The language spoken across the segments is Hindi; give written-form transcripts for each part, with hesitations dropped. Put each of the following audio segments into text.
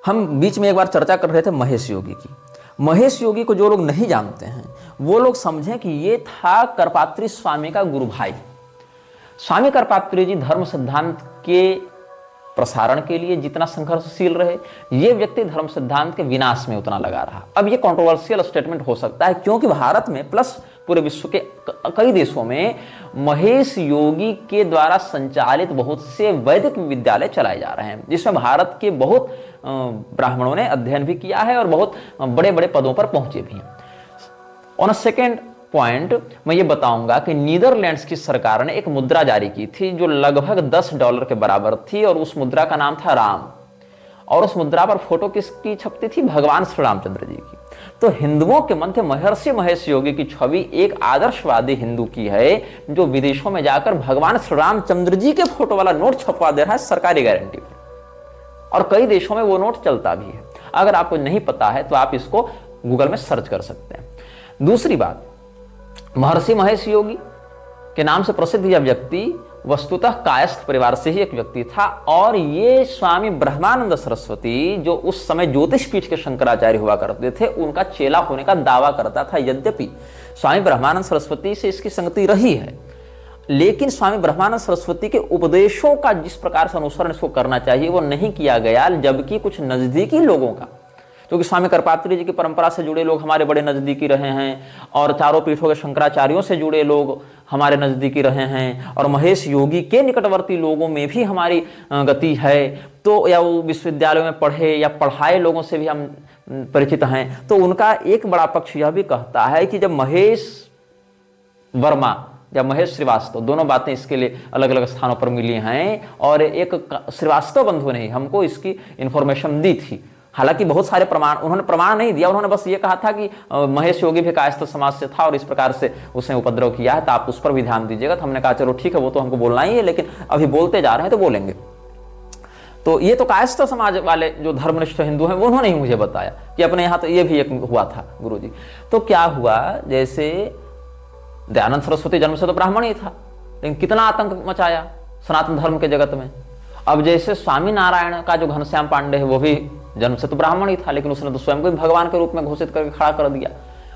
हम बीच में एक बार चर्चा कर रहे थे महेश योगी की। महेश योगी को जो लोग नहीं जानते हैं वो लोग समझें कि ये था करपात्री स्वामी का गुरु भाई। स्वामी करपात्री जी धर्म सिद्धांत के प्रसारण के लिए जितना संघर्षशील रहे, ये व्यक्ति धर्म सिद्धांत के विनाश में उतना लगा रहा। अब ये कंट्रोवर्शियल स्टेटमेंट हो सकता है क्योंकि भारत में प्लस पूरे विश्व के कई देशों में महेश योगी के द्वारा संचालित बहुत से वैदिक विद्यालय चलाए जा रहे हैं, जिसमें भारत के बहुत ब्राह्मणों ने अध्ययन भी किया है और बहुत बड़े बड़े पदों पर पहुंचे भी हैं। ऑन अ सेकेंड पॉइंट मैं ये बताऊंगा कि नीदरलैंड्स की सरकार ने एक मुद्रा जारी की थी जो लगभग $10 के बराबर थी और उस मुद्रा का नाम था राम, और उस मुद्रा पर फोटो किसकी छपती थी? भगवान श्री रामचंद्र जी की। तो हिंदुओं के मध्य महर्षि महेश योगी की छवि एक आदर्शवादी हिंदू की है जो विदेशों में जाकर भगवान श्री रामचंद्र जी के फोटो वाला नोट छपवा दे रहा है सरकारी गारंटी पर, और कई देशों में वो नोट चलता भी है। अगर आपको नहीं पता है तो आप इसको गूगल में सर्च कर सकते हैं। दूसरी बात, महर्षि महेश योगी के नाम से प्रसिद्ध यह व्यक्ति वस्तुतः कायस्थ परिवार से ही एक व्यक्ति था, और ये स्वामी ब्रह्मानंद सरस्वती जो उस समय ज्योतिष पीठ के शंकराचार्य हुआ करते थे उनका चेला होने का दावा करता था। यद्यपि स्वामी ब्रह्मानंद सरस्वती से इसकी संगति रही है, लेकिन स्वामी ब्रह्मानंद सरस्वती के उपदेशों का जिस प्रकार से अनुसरण इसको करना चाहिए वो नहीं किया गया, जबकि कुछ नजदीकी लोगों का, क्योंकि स्वामी करपात्री जी की परंपरा से जुड़े लोग हमारे बड़े नजदीकी रहे हैं और चारों पीठों के शंकराचार्यों से जुड़े लोग हमारे नजदीकी रहे हैं, और महेश योगी के निकटवर्ती लोगों में भी हमारी गति है। तो या वो विश्वविद्यालयों में पढ़े या पढ़ाए लोगों से भी हम परिचित हैं। तो उनका एक बड़ा पक्ष यह भी कहता है कि जब महेश वर्मा या महेश श्रीवास्तव, दोनों बातें इसके लिए अलग अलग स्थानों पर मिली हैं, और एक श्रीवास्तव बंधु ने हमको इसकी इंफॉर्मेशन दी थी। हालांकि बहुत सारे प्रमाण उन्होंने प्रमाण नहीं दिया, उन्होंने बस ये कहा था कि महेश योगी भी कायस्थ समाज से था और इस प्रकार से उसने उपद्रव किया है, तो आप उस पर भी ध्यान दीजिएगा। तो हमने कहा चलो ठीक है, वो तो हमको बोलना ही है, लेकिन अभी बोलते जा रहे हैं तो बोलेंगे। तो ये तो कायस्थ समाज वाले जो धर्मनिष्ठ हिंदू हैं वो उन्होंने ही मुझे बताया कि अपने यहाँ तो ये भी एक हुआ था गुरुजी। तो क्या हुआ, जैसे दयानंद सरस्वती जन्म से तो ब्राह्मण ही था, लेकिन कितना आतंक मचाया सनातन धर्म के जगत में। अब जैसे स्वामी नारायण का जो घनश्याम पांडे है वो भी जन्म से तो ब्राह्मण ही था, लेकिन उसने तो स्वयं को भगवान के रूप में घोषित करके खड़ा कर दिया।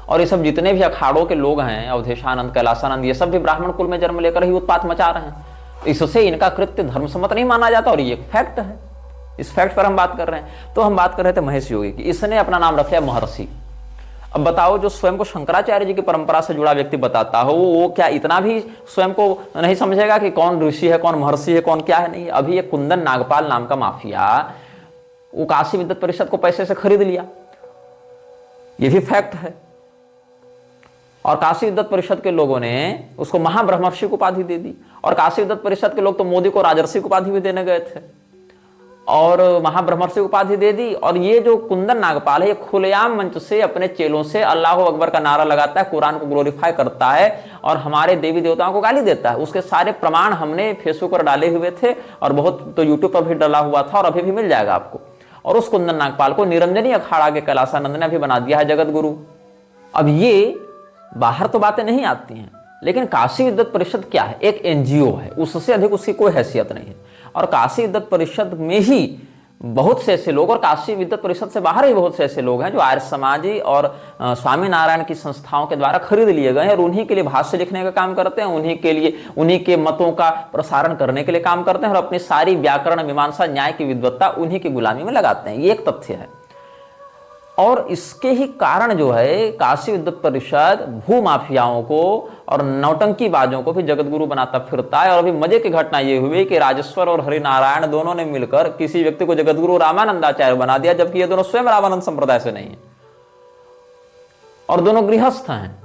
और ये सब जितने भी अखाड़ों के लोग हैं, अवधेशानंद, कैलासानंद, ये सब भी ब्राह्मण कुल में जन्म लेकर ही उत्पात मचा रहे हैं। इससे इनका कृत्य धर्मसम्मत नहीं माना जाता, और ये फैक्ट है। इस फैक्ट पर हम बात कर रहे हैं। तो हम बात कर रहे थे महेश योगी की, इसने अपना नाम रखा महर्षि। अब बताओ, जो स्वयं को शंकराचार्य जी की परंपरा से जुड़ा व्यक्ति बताता हो वो क्या इतना भी स्वयं को नहीं समझेगा कि कौन ऋषि है, कौन महर्षि है, कौन क्या है? नहीं। अभी एक कुंदन नागपाल नाम का माफिया वो काशी विद्वत परिषद को पैसे से खरीद लिया, ये भी फैक्ट है। और काशी विद्वत परिषद के लोगों ने उसको महाब्रह्मर्षि की उपाधि दे दी, और काशी विद्वत परिषद के लोग तो मोदी को राजर्षि की उपाधि भी देने गए थे और महाब्रह्मर्षि उपाधि दे दी। और ये जो कुंदन नागपाल है ये खुलेआम मंच से अपने चेलों से अल्लाह अकबर का नारा लगाता है, कुरान को ग्लोरीफाई करता है और हमारे देवी देवताओं को गाली देता है। उसके सारे प्रमाण हमने फेसबुक पर डाले हुए थे और बहुत तो यूट्यूब पर भी डाला हुआ था, और अभी भी मिल जाएगा आपको। और उस कुंदन नागपाल को निरंजनी अखाड़ा के कैलासानंद ने अभी बना दिया है जगत गुरु। अब ये बाहर तो बातें नहीं आती हैं, लेकिन काशी विद्वत परिषद क्या है? एक एनजीओ है, उससे अधिक उसकी कोई हैसियत नहीं है। और काशी विद्वत परिषद में ही बहुत से ऐसे लोग, और काशी विद्वत परिषद से बाहर ही बहुत से ऐसे लोग हैं जो आर्य समाजी और स्वामी नारायण की संस्थाओं के द्वारा खरीद लिए गए हैं, और उन्हीं के लिए भाष्य लिखने का काम करते हैं, उन्हीं के लिए उन्हीं के मतों का प्रसारण करने के लिए काम करते हैं, और अपनी सारी व्याकरण, मीमांसा, न्याय की विद्वत्ता उन्हीं की गुलामी में लगाते हैं। ये एक तथ्य है। और इसके ही कारण जो है काशी विद्वत परिषद भू माफियाओं को और नौटंकीबाजों को भी जगतगुरु बनाता फिरता है। और अभी मजे की घटना ये हुई कि राजेश्वर और हरिनारायण दोनों ने मिलकर किसी व्यक्ति को जगतगुरु रामानंदाचार्य बना दिया, जबकि ये दोनों स्वयं रामानंद संप्रदाय से नहीं है, और दोनों गृहस्थ हैं।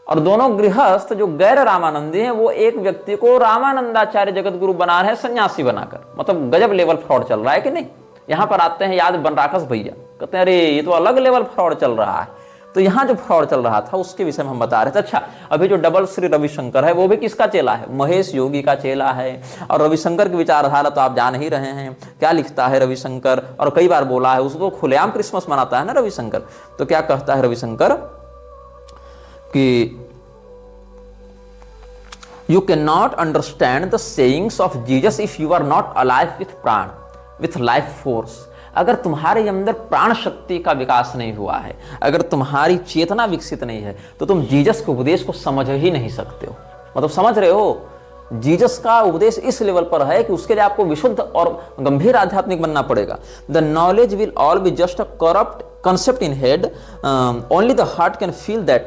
और दोनों गृहस्थ जो गैर रामानंदी हैं वो एक व्यक्ति को रामानंदाचार्य जगतगुरु बना रहे हैं सन्यासी बनाकर। मतलब गजब लेवल फ्रॉड चल रहा है कि नहीं? यहां पर आते हैं याद बनराकस भैया, कहते हैं अरे ये तो अलग लेवल फ्रॉड चल रहा है। तो यहां जो फ्रॉड चल रहा था उसके विषय में हम बता रहे थे। अच्छा, अभी जो डबल श्री रविशंकर है वो भी किसका चेला है? महेश योगी का चेला है। और रविशंकर की विचारधारा तो आप जान ही रहे हैं, क्या लिखता है रविशंकर, और कई बार बोला है, उसको खुलेआम क्रिसमस मनाता है ना रविशंकर। तो क्या कहता है रविशंकर कि you can not understand the sayings of Jesus if you are not alive with prana, with life force, अगर तुम्हारे अंदर प्राण शक्ति का विकास नहीं हुआ है, अगर तुम्हारी चेतना विकसित नहीं है, तो तुम जीसस के उपदेश को समझ ही नहीं सकते हो। मतलब समझ रहे हो, जीसस का उपदेश इस लेवल पर है कि उसके लिए आपको विशुद्ध और गंभीर आध्यात्मिक बनना पड़ेगा। The knowledge will all be just a corrupt concept in head, only the heart can feel that.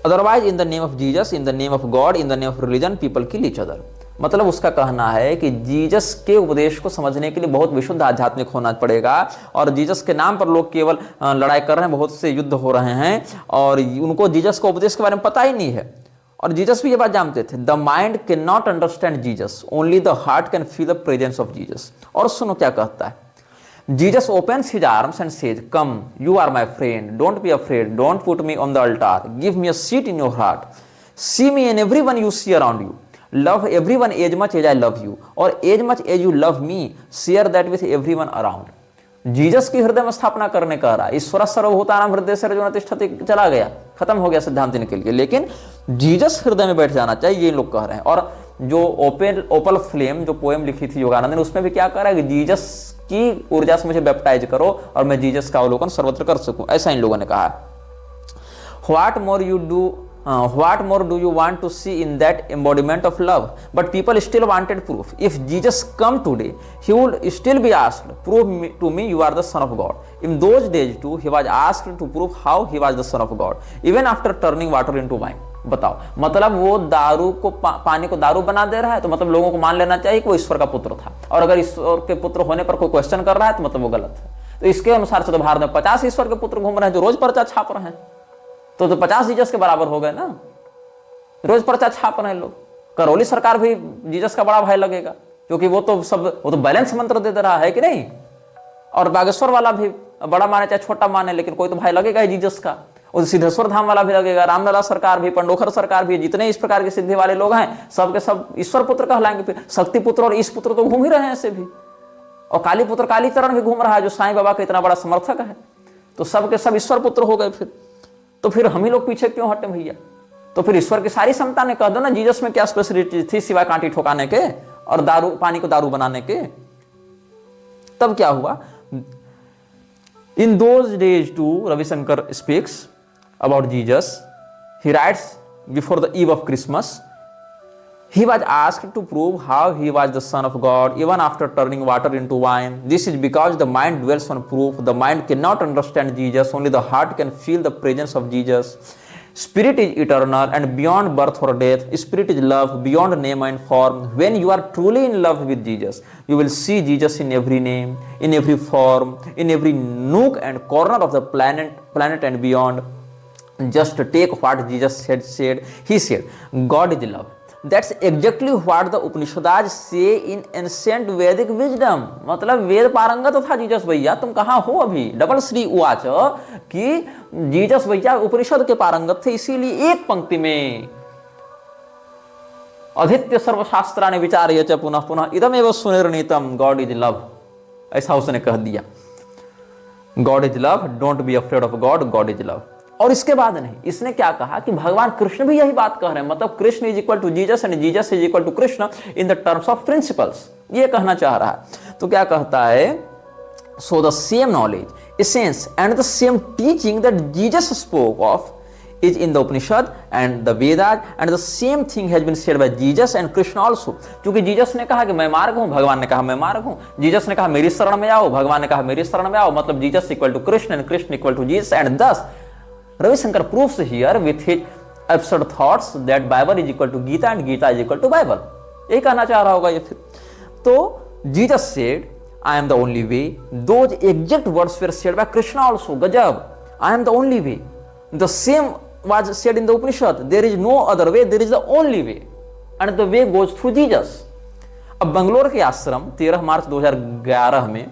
Otherwise, in the name of Jesus, in the name of God, in the name of religion, people kill each other. मतलब उसका कहना है कि जीसस के उपदेश को समझने के लिए बहुत विशुद्ध आध्यात्मिक होना पड़ेगा, और जीसस के नाम पर लोग केवल लड़ाई कर रहे हैं, बहुत से युद्ध हो रहे हैं और उनको जीसस का उपदेश के बारे में पता ही नहीं है। और जीसस भी ये बात जानते थे, the mind can not understand Jesus, only the heart can feel the presence of Jesus. और सुनो क्या कहता है, Jesus opens his arms and says, "Come, you are my friend. Don't be afraid. Don't put me on the altar. Give me a seat in your heart. See me in everyone you see around you. Love everyone as much as I love you, or as much as you love me. Share that with everyone around." Jesus की हृदय में स्थापना करने कह रहा है। ईश्वर सर्वभूतानां हृदय से अर्जुन तिष्ठति चला गया, खत्म हो गया सिद्धांत इनके लिए, लेकिन जीसस हृदय में बैठ जाना चाहिए, ये लोग कह रहे हैं। और जो ओपल फ्लेम जो पोएम लिखी थी योगानंद ने, उसमें भी क्या कह रहा है कि जीसस की ऊर्जा से मुझे बैप्टाइज करो और मैं जीसस का अवलोकन सर्वत्र कर सकूं, ऐसा इन लोगों ने कहा। What more do you want to see in that embodiment of love? But people still wanted proof. If Jesus come today, he would still be asked, "Prove to me you are the Son of God." In those days too, he was asked to prove how he was the Son of God, even after turning water into wine. बताओ, मतलब वो दारू को पानी को दारू बना दे रहा है, तो मतलब लोगों को मान लेना चाहिए कि वो ईश्वर का पुत्र था, और अगर ईश्वर के पुत्र होने पर कोई क्वेश्चन कर रहा है तो मतलब वो गलत है। तो इसके अनुसार से तो भारत में 50 ईश्वर के पुत्र घूम रहे हैं जो रोज पर्चा छाप रहे हैं, तो 50 जीसस के बराबर हो गए ना, रोज पर्चा छाप रहे हैं लोग। करौली सरकार भी जीसस का बड़ा भाई लगेगा, क्योंकि वो तो बैलेंस मंत्र दे रहा है कि नहीं। और बागेश्वर वाला भी बड़ा माने चाहे छोटा माने, लेकिन कोई तो भाई लगेगा ही जीसस का। और सिद्धेश्वर धाम वाला भी लगेगा, रामलला सरकार भी, पंडोखर सरकार भी, जितने इस प्रकार के सिद्धि वाले लोग हैं सब के सब ईश्वर पुत्र कहलाएंगे। फिर शक्ति पुत्र और ईश पुत्र तो घूम ही रहे हैं ऐसे भी, और काली पुत्र कालीचरण भी घूम रहा है जो साईं बाबा का इतना बड़ा समर्थक है, तो सब के सब ईश्वर पुत्र हो गए। फिर हम ही लोग पीछे क्यों हटे भैया? तो फिर ईश्वर की सारी क्षमता ने कह दो ना, जीसस में क्या स्पेशलिटी थी सिवाय कांटी ठोकाने के और दारू पानी को दारू बनाने के। तब क्या हुआ? In those days to Ravishankar speaks about Jesus. He writes before the eve of Christmas. He was asked to prove how he was the Son of God even after turning water into wine. This is because the mind dwells on proof. The mind cannot understand Jesus. Only the heart can feel the presence of Jesus. Spirit is eternal and beyond birth or death. Spirit is love beyond name and form. When you are truly in love with Jesus, you will see Jesus in every name, in every form, in every nook and corner of the planet and beyond. Just take what Jesus said. He said, "God is love." That's exactly what the Upanishads say in ancient Vedic wisdom. मतलब वेद पारंगत था जीसस भैया, तुम कहाँ हो अभी? डबल श्री उवाच कि जीसस भैया उपनिषद के पारंगत थे, इसीलिए एक पंक्ति में अधीत्य सर्वशास्त्राणि विचार्य च पुनः पुनः इदमेव सुनिर्णीतम गॉड इज लव, ऐसा उसने कह दिया। God is love, don't be afraid of God, God is love. और इसके बाद नहीं, इसने क्या कहा कि भगवान कृष्ण भी यही बात कह रहे हैं, मतलब Krishna is equal to Jesus and Jesus is equal to Krishna in the terms of principles, ये कहना चाह रहा है। तो क्या कहता है? So the same knowledge, essence and the same teaching that Jesus spoke of is in the Upanishad and the Vedas, and the same thing has been said by Jesus and Krishna also. क्योंकि जीसस ने कहा कि मैं मार्ग हूं, भगवान ने कहा मैं मार्ग हूं। जीसस ने कहा मेरी शरण में आओ, भगवान ने कहा मेरी शरण में आओ, मतलब Jesus equal to Krishna and Krishna equal to Jesus. And thus Ravishankar proves here with his absurd thoughts that Bible is equal to Gita and Gita is equal to Bible, यही कहना चाह रहा होगा ये। फिर तो Jesus said, I am the only way. Those exact words were said by Krishna also. गजब, I am the only way. The same was said in the Upanishad. There is no other way, there is the only way, and the way goes through Jesus. अब बंगलोर के आश्रम 13 मार्च 2011 में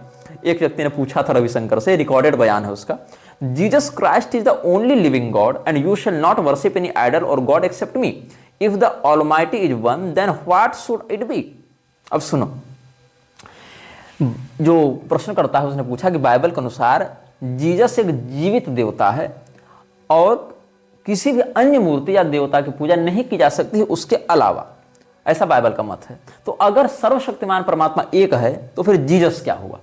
एक व्यक्ति ने पूछा था रविशंकर से, रिकॉर्डेड बयान है उसका, Jesus Christ is the only living God and you shall not worship any idol or God except me. If the Almighty is one then what should it be? अब सुनो, जो प्रश्न करता है उसने पूछा कि बाइबल के अनुसार जीसस एक जीवित देवता है और किसी भी अन्य मूर्ति या देवता की पूजा नहीं की जा सकती है उसके अलावा। ऐसा बाइबल का मत है। तो अगर सर्वशक्तिमान परमात्मा एक है तो फिर जीसस क्या हुआ?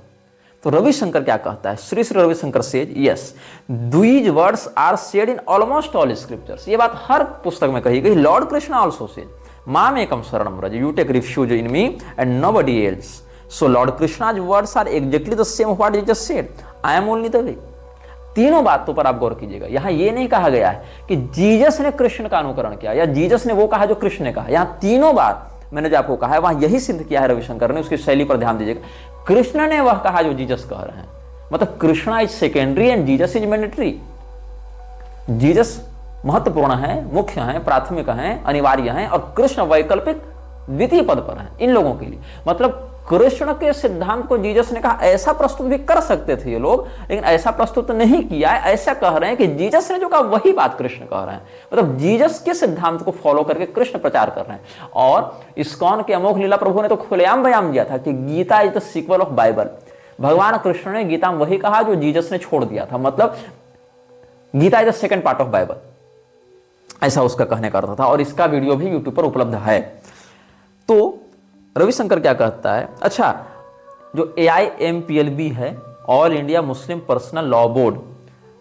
तो रविशंकर क्या कहता है? Shri Shri Ravishankar says yes, these words are said in almost all scriptures. ये बात हर पुस्तक में कही गई। लॉर्ड कृष्णा ऑल्सो सेज माम एकम शरणम व्रज, you take refuge in me and nobody else. So lord Krishna's words are exactly the same what Jesus said, I am only the way. तीनों बातों पर आप गौर कीजिएगा। यहां यह नहीं कहा गया है कि जीसस ने कृष्ण का अनुकरण किया या जीसस ने वो कहा जो कृष्ण ने कहा। यहां तीनों बार मैंने जो आपको कहा है वहां यही सिद्ध किया है रविशंकर ने। उसकी शैली पर ध्यान दीजिएगा। कृष्ण ने वह कहा जो जीसस कह रहे हैं, मतलब Krishna is secondary and Jesus is mandatory. Jesus महत्वपूर्ण है, मुख्य है, प्राथमिक है, अनिवार्य है, और कृष्ण वैकल्पिक द्वितीय पद पर है इन लोगों के लिए। मतलब कृष्ण के सिद्धांत को जीसस ने कहा, ऐसा प्रस्तुत भी कर सकते थे ये लोग, लेकिन ऐसा प्रस्तुत नहीं किया है। ऐसा कह रहे हैं कि जीसस ने जो कहा वही बात कृष्ण कह रहे हैं। मतलब जीसस के सिद्धांत को फॉलो करके कृष्ण प्रचार कर रहे हैं। और इस्कॉन के अमोघ लीला प्रभु ने तो खुलेआम बयान दिया था कि Gita is the sequel of Bible. भगवान कृष्ण ने गीता में वही कहा जो जीसस ने छोड़ दिया था। मतलब Gita is the second part of Bible, ऐसा उसका कहने का अर्थ था। और इसका वीडियो भी यूट्यूब पर उपलब्ध है। तो रविशंकर क्या कहता है? अच्छा, जो AIMPLB है, all India Muslim personal law board,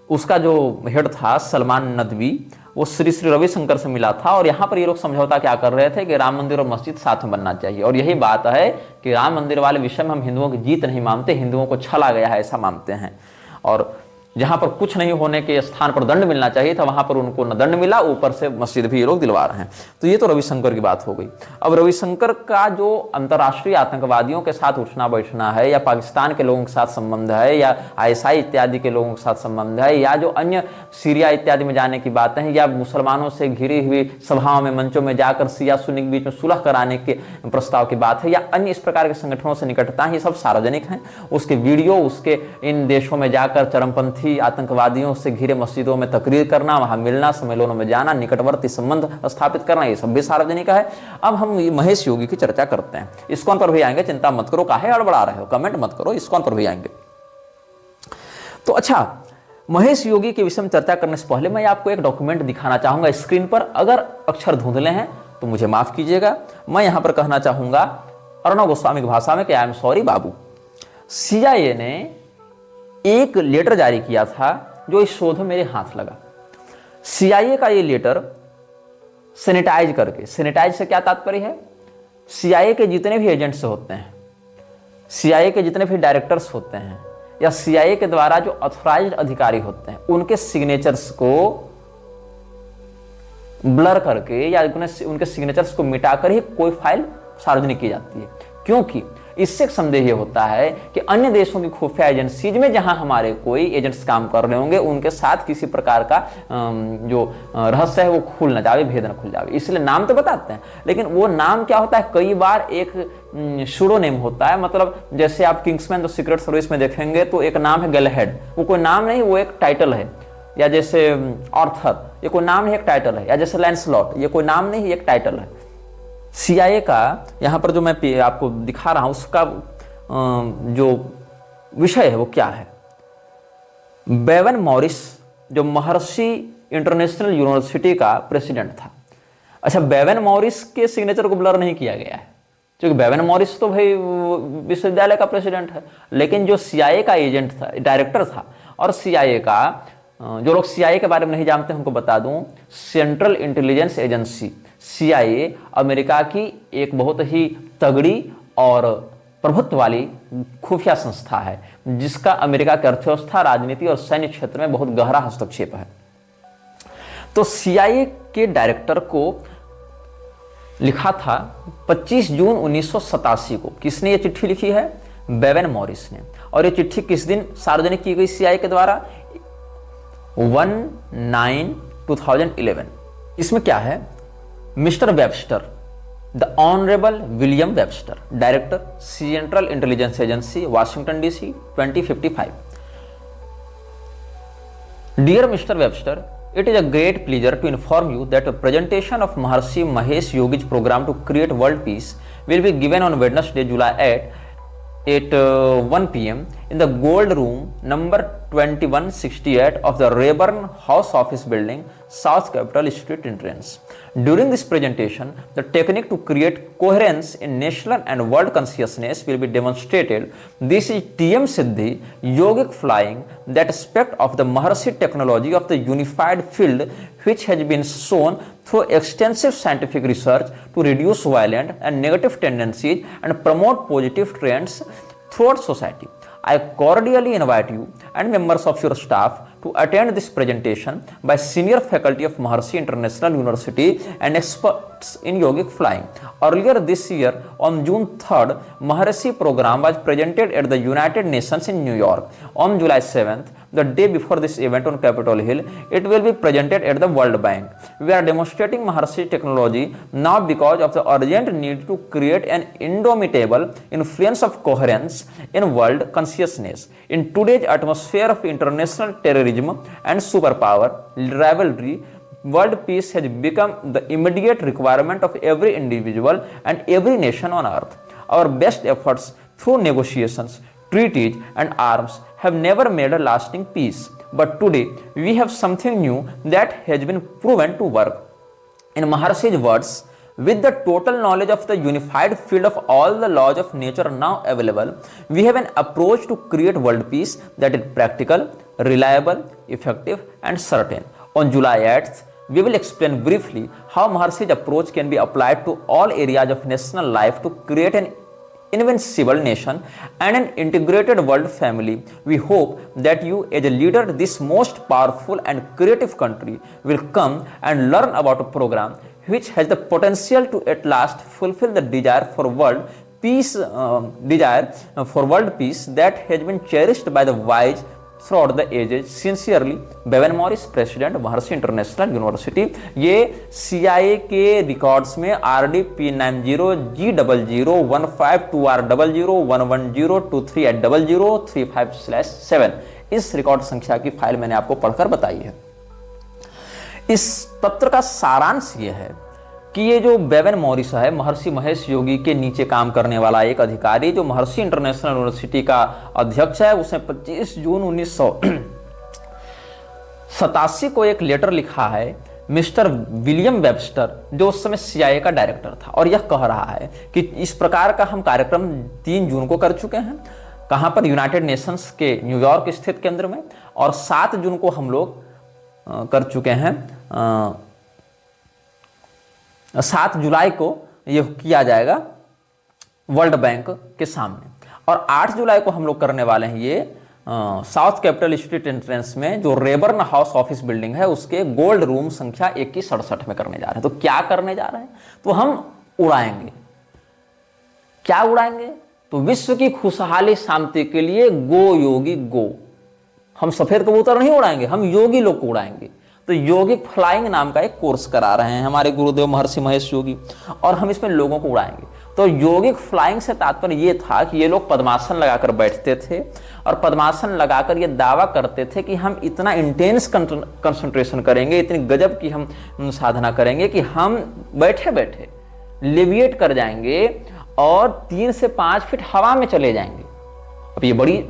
उसका जो हेड था सलमान नदवी, वो श्री श्री रविशंकर से मिला था। और यहाँ पर ये लोग समझौता क्या कर रहे थे कि राम मंदिर और मस्जिद साथ में बनना चाहिए। और यही बात है कि राम मंदिर वाले विषय में हम हिंदुओं की जीत नहीं मानते, हिंदुओं को छला गया है ऐसा मानते हैं। और जहां पर कुछ नहीं होने के स्थान पर दंड मिलना चाहिए था वहां पर उनको न दंड मिला, ऊपर से मस्जिद भी ये लोग दिलवा रहे हैं। तो ये तो रविशंकर की बात हो गई। अब रविशंकर का जो अंतर्राष्ट्रीय आतंकवादियों के साथ उठना बैठना है, या पाकिस्तान के लोगों के साथ संबंध है, या ISI इत्यादि के लोगों के साथ संबंध है, या जो अन्य सीरिया इत्यादि में जाने की बातें हैं, या मुसलमानों से घिरी हुई सभाओं में, मंचों में जाकर सिया सुन्नी के बीच में सुलह कराने के प्रस्ताव की बात है, या अन्य इस प्रकार के संगठनों से निकटता है, ये सब सार्वजनिक हैं। उसके वीडियो, उसके इन देशों में जाकर चरमपंथी आतंकवादियों से घिरे मस्जिदों में तकरीर करना, वहां मिलना, सम्मेलनों में जाना, निकटवर्ती संबंध स्थापित करना, ये सब भी सार्वजनिक है। अब हम महेश योगी की चर्चा करते हैं। इस्कॉन पर भी आएंगे, चिंता मत करो, काहे हड़बड़ा रहे हो, कमेंट मत करो, इस्कॉन पर भी आएंगे। तो अच्छा, महेश योगी के विषय में चर्चा करने से पहले मैं आपको एक डॉक्यूमेंट दिखाना चाहूंगा स्क्रीन पर। अगर अक्षर धुंधले हैं तो मुझे माफ कीजिएगा। मैं यहां पर कहना चाहूंगा अर्णव गोस्वामी की भाषा में कि I am sorry Babu. CIA ने एक लेटर जारी किया था जो इस शोध में मेरे हाथ लगा। CIA का ये लेटर सैनिटाइज करके, सैनिटाइज से क्या तात्पर्य है? CIA के जितने भी एजेंट्स होते हैं, CIA के जितने भी डायरेक्टर्स होते हैं, या CIA के द्वारा जो ऑथराइज्ड अधिकारी होते हैं, उनके सिग्नेचर्स को ब्लर करके या उनके सिग्नेचर्स को मिटाकर ही कोई फाइल सार्वजनिक की जाती है। क्योंकि इससे एक संदेह ये होता है कि अन्य देशों की खुफिया एजेंसीज में जहां हमारे कोई एजेंट्स काम कर रहे होंगे, उनके साथ किसी प्रकार का जो रहस्य है वो खुल न जावे, भेद न खुल जावे, इसलिए नाम तो बताते हैं। लेकिन वो नाम क्या होता है, कई बार एक शूडो नेम होता है। मतलब जैसे आप किंग्समैन द सीक्रेट सर्विस में देखेंगे तो एक नाम है गैलहेड, वो कोई नाम नहीं, वो एक टाइटल है। या जैसे आर्थर, ये कोई नाम नहीं, एक टाइटल है। या जैसे लैंसलॉट, ये कोई नाम नहीं, एक टाइटल है। CIA का यहाँ पर जो मैं आपको दिखा रहा हूँ उसका जो विषय है वो क्या है? बेवन मॉरिस जो महर्षि इंटरनेशनल यूनिवर्सिटी का प्रेसिडेंट था। अच्छा, बेवन मॉरिस के सिग्नेचर को ब्लर नहीं किया गया है क्योंकि बेवन मॉरिस तो भाई विश्वविद्यालय का प्रेसिडेंट है। लेकिन जो CIA का एजेंट था, डायरेक्टर था, और CIA का जो लोग CIA के बारे में नहीं जानते उनको बता दूं, central intelligence agency CIA America की एक बहुत ही तगड़ी और प्रभुत्व वाली खुफिया संस्था है जिसका अमेरिका की अर्थव्यवस्था, राजनीति और सैन्य क्षेत्र में बहुत गहरा हस्तक्षेप है। तो CIA के डायरेक्टर को लिखा था 25 जून 1987 को। किसने ये चिट्ठी लिखी है? बेवन मॉरिस ने। और ये चिट्ठी किस दिन सार्वजनिक की गई CIA के द्वारा? 1/9/2011। इसमें क्या है? Mister Webster, the honourable William Webster, director central intelligence agency, Washington DC, 2055। Dear mister Webster, it is a great pleasure to inform you that a presentation of Maharshi Mahesh Yogi's program to create world peace will be given on Wednesday, July 8, at 1 p.m. in the Gold Room number 2168 of the Rayburn House Office Building, South Capitol Street entrance. During this presentation, the technique to create coherence in national and world consciousness will be demonstrated. This is TM Siddhi, yogic flying, that aspect of the Maharshi technology of the unified field which has been shown through extensive scientific research to reduce violent and negative tendencies and promote positive trends throughout society. I cordially invite you and members of your staff to attend this presentation by senior faculty of Maharshi International University and experts in yogic flying. Earlier this year, on June 3rd, Maharshi program was presented at the United Nations in New York. On July 7th, the day before this event on Capitol Hill, it will be presented at the World Bank. We are demonstrating Maharshi technology now because of the urgent need to create an indomitable influence of coherence in world consciousness. In today's atmosphere of international terrorism and superpower rivalry, world peace has become the immediate requirement of every individual and every nation on earth. Our best efforts through negotiations, treaties and arms have never made a lasting peace. But today we have something new that has been proven to work. In Maharshi's words, with the total knowledge of the unified field of all the laws of nature now available, we have an approach to create world peace that is practical, reliable, effective and certain. On July 8th, we will explain briefly how Maharshi's approach can be applied to all areas of national life to create an invincible nation and an integrated world family. We hope that you, as a leader of this most powerful and creative country, will come and learn about a program which has the potential to at last fulfill the desire for world peace, that has been cherished by the wise throughout the ages. Sincerely, Bevan Morris, president Maharshi International university. ये CIA के रिकॉर्ड्स में RD P90G001521001102380035/7 इस रिकॉर्ड संख्या की फाइल मैंने आपको पढ़कर बताई है। इस पत्र का सारांश ये है कि ये जो बेवन मॉरिस है, महर्षि महेश योगी के नीचे काम करने वाला एक अधिकारी जो महर्षि इंटरनेशनल यूनिवर्सिटी का अध्यक्ष है, उसने 25 जून 1987 को एक लेटर लिखा है मिस्टर विलियम वेबस्टर, जो उस समय CIA का डायरेक्टर था, और यह कह रहा है कि इस प्रकार का हम कार्यक्रम 3 जून को कर चुके हैं। कहां पर? यूनाइटेड नेशंस के न्यूयॉर्क स्थित केंद्र में, और 7 जून को हम लोग कर चुके हैं। 7 जुलाई को यह किया जाएगा वर्ल्ड बैंक के सामने, और 8 जुलाई को हम लोग करने वाले हैं ये साउथ कैपिटल स्ट्रीट एंट्रेंस में जो रेबर्न हाउस ऑफिस बिल्डिंग है उसके गोल्ड रूम संख्या 2167 में करने जा रहे हैं। तो क्या करने जा रहे हैं? तो हम उड़ाएंगे। क्या उड़ाएंगे? तो विश्व की खुशहाली शांति के लिए गो योगी गो। हम सफेद कबूतर नहीं उड़ाएंगे, हम योगी लोग को उड़ाएंगे। तो योगिक फ्लाइंग नाम का एक कोर्स करा रहे हैं हमारे गुरुदेव महर्षि महेश योगी, और हम इसमें लोगों को उड़ाएंगे। तो योगिक फ्लाइंग से तात्पर्य ये था कि ये लोग पद्मासन लगाकर बैठते थे और पद्मासन लगाकर ये दावा करते थे कि हम इतना इंटेंस कंसंट्रेशन करेंगे, इतनी गजब की हम साधना करेंगे कि हम बैठे बैठे लेविएट कर जाएंगे और 3 से 5 फीट हवा में चले जाएंगे। अब ये बड़ी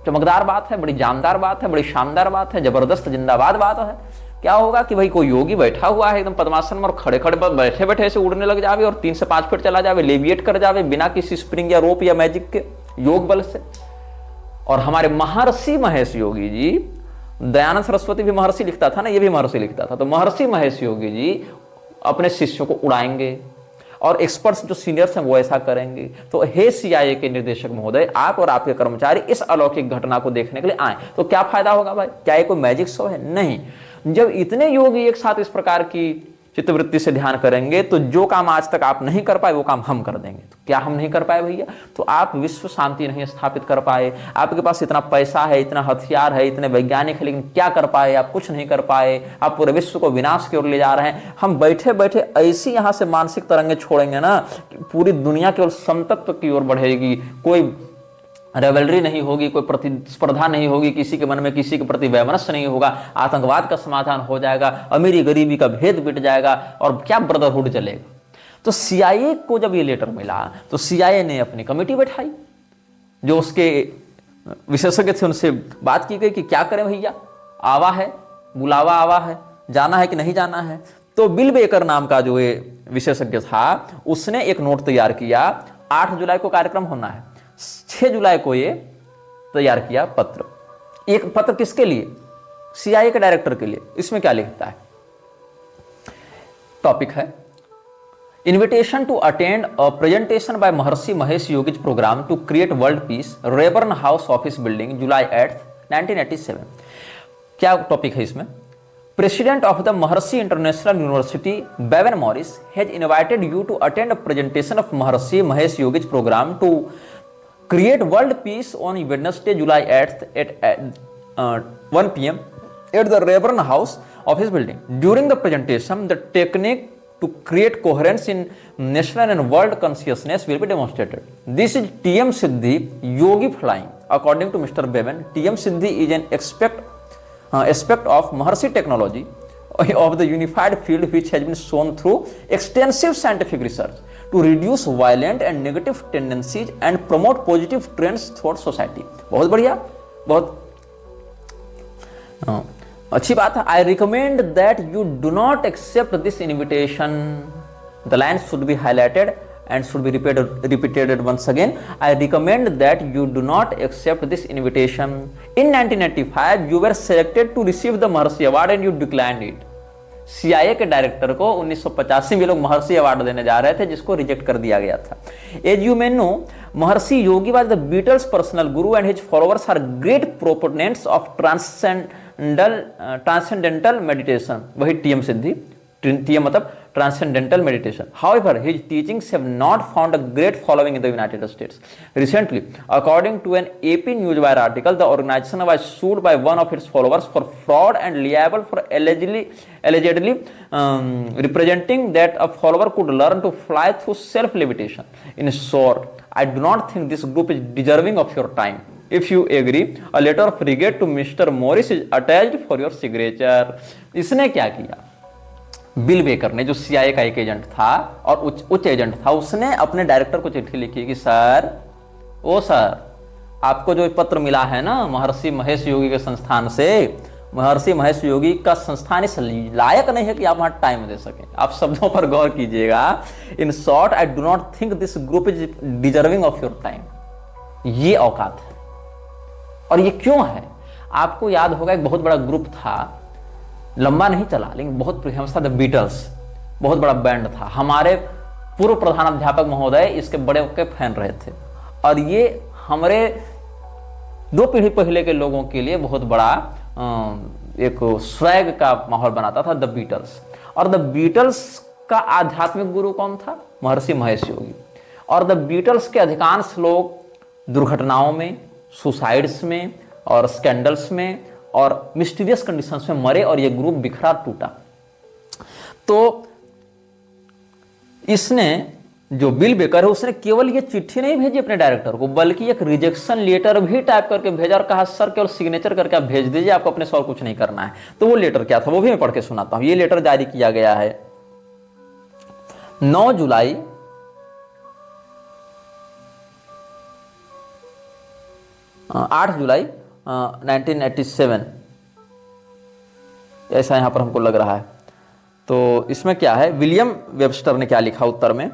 चमकदार बात है, बड़ी जानदार बात है, बड़ी शानदार बात है, जबरदस्त जिंदाबाद बात है। क्या होगा कि भाई कोई योगी बैठा हुआ है एकदम पद्मासन में और खड़े खड़े बैठे बैठे ऐसे उड़ने लग जावे और 3 से 5 फीट चला जावे, लेविएट कर जावे बिना किसी स्प्रिंग या रोप या मैजिक के, योग बल से। और हमारे महर्षि महेश योगी जी, दयानंद सरस्वती भी महर्षि लिखता था ना, ये भी महर्षि लिखता था, तो महर्षि महेश योगी जी अपने शिष्यों को उड़ाएंगे और एक्सपर्ट्स जो सीनियर्स हैं वो ऐसा करेंगे। तो हे CIA के निर्देशक महोदय, आप और आपके कर्मचारी इस अलौकिक घटना को देखने के लिए आए। तो क्या फायदा होगा भाई? क्या ये कोई मैजिक शो है? नहीं। जब इतने योगी एक साथ इस प्रकार की चित्तवृत्ति से ध्यान करेंगे तो जो काम आज तक आप नहीं कर पाए वो काम हम कर देंगे। तो क्या हम नहीं कर पाए भैया? तो आप विश्व शांति नहीं स्थापित कर पाए, आपके पास इतना पैसा है, इतना हथियार है, इतने वैज्ञानिक है, लेकिन क्या कर पाए? आप कुछ नहीं कर पाए। आप पूरे विश्व को विनाश की ओर ले जा रहे हैं। हम बैठे बैठे ऐसी यहाँ से मानसिक तरंगे छोड़ेंगे ना, पूरी दुनिया केवल समतत्व की ओर बढ़ेगी। कोई रेवलरी नहीं होगी, कोई प्रतिस्पर्धा नहीं होगी, किसी के मन में किसी के प्रति वैमनस्य नहीं होगा, आतंकवाद का समाधान हो जाएगा, अमीरी गरीबी का भेद मिट जाएगा, और क्या ब्रदरहुड चलेगा। तो CIA को जब ये लेटर मिला तो CIA ने अपनी कमेटी बैठाई जो उसके विशेषज्ञ थे उनसे बात की गई कि क्या करें भैया, आवा है, बुलावा आवा है, जाना है कि नहीं जाना है। तो बिल बेकर नाम का जो ये विशेषज्ञ था उसने एक नोट तैयार किया। 8 जुलाई को कार्यक्रम होना है, 6 जुलाई को ये तैयार किया पत्र। एक पत्र किसके लिए? CIA के डायरेक्टर के लिए। इसमें क्या लिखता है? टॉपिक है invitation to attend a presentation by Maharishi Mahesh Yogi's program to create world peace, Rayburn House Office Building, July 8, 1987। क्या टॉपिक है इसमें? President of the Maharishi International University Bevan Morris has invited you to attend a presentation of Maharishi Mahesh Yogi's program to create world peace on Wednesday July 8 at 1 PM at the Rayburn House office building. During the presentation, the technique to create coherence in national and world consciousness will be demonstrated. This is TM Siddhi Yogi flying. According to Mr. Bevan, TM Siddhi is an aspect of Maharshi technology of the unified field which has been shown through extensive scientific research to reduce violent and negative tendencies and promote positive trends throughout society. बहुत बढ़िया, बहुत अच्छी बात है। I recommend that you do not accept this invitation. The lines should be highlighted and should be repeated once again. I recommend that you do not accept this invitation. In 1995, you were selected to receive the Maharshi Award and you declined it. CIA के डायरेक्टर को 1985 में लोग महर्षि अवार्ड देने जा रहे थे, जिसको रिजेक्ट कर दिया गया था। As you may know, Maharshi Yogi was the Beatles' personal guru and his followers are great proponents of transcendental meditation. वही TM सिद्धि, TM मतलब transcendental meditation. However, his teachings have not found a great following in the United States. Recently, according to an AP Newswire article, the organization was sued by one of its followers for fraud and liable for allegedly representing that a follower could learn to fly through self-levitation. In short, I do not think this group is deserving of your time. If you agree, a letter of regret to Mr. Morris is attached for your signature. इसने क्या किया? बिल बेकर ने, जो CIA का एक एजेंट था और उच्च एजेंट था, उसने अपने डायरेक्टर को चिट्ठी लिखी कि सर, आपको जो पत्र मिला है ना महर्षि महेश योगी के संस्थान से, महर्षि महेश योगी का संस्थान इस लायक नहीं है कि आप वहां टाइम दे सकें। आप शब्दों पर गौर कीजिएगा। In short, I do not think this group is deserving of your time. ये औकात है। और ये क्यों है? आपको याद होगा एक बहुत बड़ा ग्रुप था, लंबा नहीं चला लेकिन बहुत फेमस था, द बीटल्स। बहुत बड़ा बैंड था। हमारे पूर्व प्रधानाध्यापक महोदय इसके बड़े के फैन रहे थे और ये हमारे 2 पीढ़ी पहले के लोगों के लिए बहुत बड़ा एक स्वैग का माहौल बनाता था, द बीटल्स। और द बीटल्स का आध्यात्मिक गुरु कौन था? महर्षि महेश योगी। और द बीटल्स के अधिकांश लोग दुर्घटनाओं में, सुसाइड्स में और स्कैंडल्स में और मिस्टीरियस कंडीशंस में मरे और ये ग्रुप बिखरा टूटा। तो इसने, जो बिल बेकर है, उसने केवल ये चिट्ठी नहीं भेजी अपने डायरेक्टर को, बल्कि एक रिजेक्शन लेटर भी टाइप करके भेजा और कहा सर केवल सिग्नेचर करके आप भेज दीजिए, आपको अपने से और कुछ नहीं करना है। तो वो लेटर क्या था वो भी मैं पढ़ के सुनाता हूं। ये लेटर जारी किया गया है 9 जुलाई 8 जुलाई 1987, ऐसा यहां पर हमको लग रहा है। तो इसमें क्या है, विलियम वेबस्टर ने क्या लिखा उत्तर में?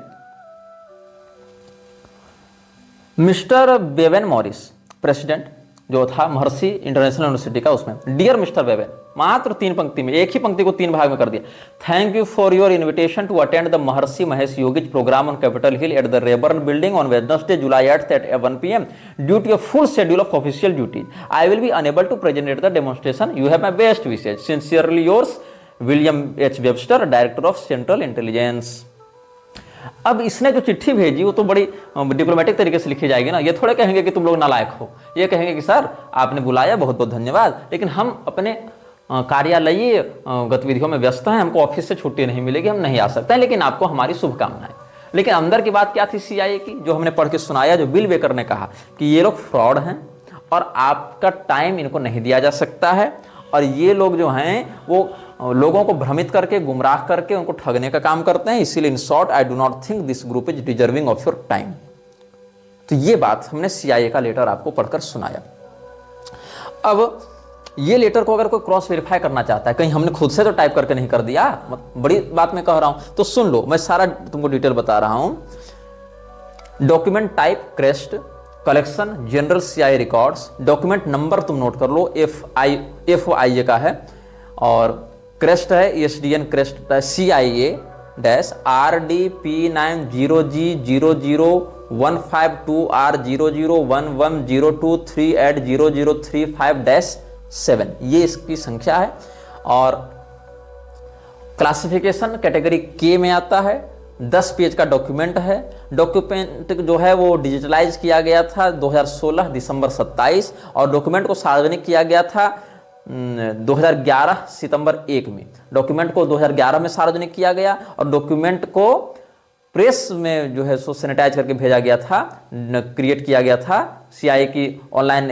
मिस्टर बेवन मॉरिस, प्रेसिडेंट जो था महर्षि इंटरनेशनल यूनिवर्सिटी का, उसमें डियर मिस्टर बेवन, मात्र 3 पंक्ति में, एक ही पंक्ति को 3 भाग में कर दिया। Thank you for your invitation to attend the Maharishi Mahesh Yogi's program on Capitol Hill at the Rayburn building on Wednesday July 8 at 1 PM due to a full schedule of official duties I will be unable to present at the demonstration. You have my best wishes. Sincerely yours William H Webster, director of Central Intelligence. अब इसने जो चिट्ठी भेजी वो तो बड़ी डिप्लोमेटिक तरीके से लिखी जाएगी ना। ये थोड़े कहेंगे कि तुम लोग नालायक हो, ये कहेंगे कि सर आपने बुलाया, बहुत बहुत धन्यवाद, लेकिन हम अपने कार्यालयीय गतिविधियों में व्यस्त हैं, हमको ऑफिस से छुट्टी नहीं मिलेगी, हम नहीं आ सकते हैं, लेकिन आपको हमारी शुभकामनाएं। लेकिन अंदर की बात क्या थी CIA की, जो हमने पढ़ के सुनाया, जो बिल बेकर ने कहा कि ये लोग फ्रॉड हैं और आपका टाइम इनको नहीं दिया जा सकता है, और ये लोग जो हैं वो लोगों को भ्रमित करके, गुमराह करके उनको ठगने का काम करते हैं। इसीलिए in short, I do not think this group is deserving of your time. तो ये बात हमने CIA का लेटर आपको पढ़कर सुनाया। अब ये लेटर को अगर कोई क्रॉस वेरीफाई करना चाहता है, कहीं हमने खुद से तो टाइप करके नहीं कर दिया, बड़ी बात मैं कह रहा हूं, तो सुन लो, मैं सारा तुमको डिटेल बता रहा हूं। Document type crest, collection general CIA records, document number तुम नोट कर लो, FOIA का है, और क्रेस्ट है ESDN क्रेस्ट CIA -RDP900G00152R0011023@0035-7 ये इसकी संख्या है। और क्लासिफिकेशन कैटेगरी K में आता है। 10 पेज का डॉक्यूमेंट है। डॉक्यूमेंट जो है वो डिजिटलाइज किया गया था 2016 दिसंबर 27, और डॉक्यूमेंट को सार्वजनिक किया गया था 2011 सितंबर 1 में। डॉक्यूमेंट को 2011 में सार्वजनिक किया गया, और डॉक्यूमेंट को प्रेस में जो है सो सैनिटाइज करके भेजा गया था, क्रिएट किया गया था CIA की ऑनलाइन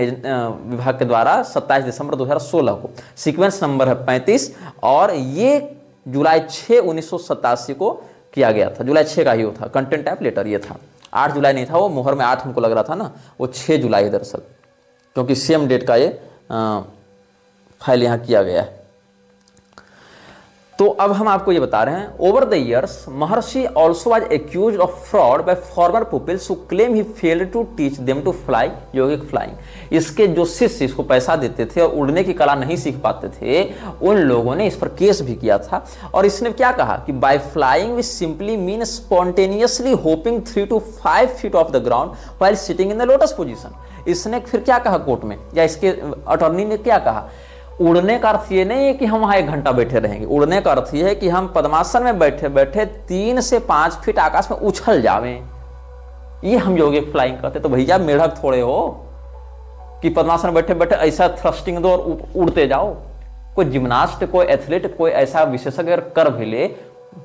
विभाग के द्वारा 27 दिसंबर 2016 को। सीक्वेंस नंबर है 35, और ये जुलाई 6 1987 को किया गया था। जुलाई 6 का ही वो था। कंटेंट टाइप लेटर ये था। 8 जुलाई नहीं था, वो मोहर में 8 हमको लग रहा था ना, वो 6 जुलाई दरअसल, क्योंकि सेम डेट का ये फाइल यहाँ किया गया है। तो अब हम आपको ये बता रहे हैं, over the years Maharishi also was accused of fraud by former pupils who claim he failed to teach them to fly yogic flying. इसके जो शिष्य इसको पैसा देते थे और उड़ने की कला नहीं सीख पाते थे, उन लोगों ने इस पर केस भी किया था। और इसने क्या कहा कि by flying we simply mean spontaneously hopping 3 to 5 feet off the ground while sitting in the lotus position. इसने फिर क्या कहा कोर्ट में, या इसके अटॉर्नी ने क्या कहा, उड़ने का अर्थ ये नहीं है कि हम वहां 1 घंटा बैठे रहेंगे। उड़ने का अर्थ ये है कि हम पद्मासन में बैठे बैठे 3 से 5 फीट आकाश में उछल जावें, ये हम योगिक फ्लाइंग कहते। तो भैया मेढक थोड़े हो कि पद्मासन में बैठे बैठे ऐसा थ्रस्टिंग दो और उड़ते जाओ। कोई जिम्नास्ट, कोई एथलीट, कोई ऐसा विशेषज्ञ कर भी ले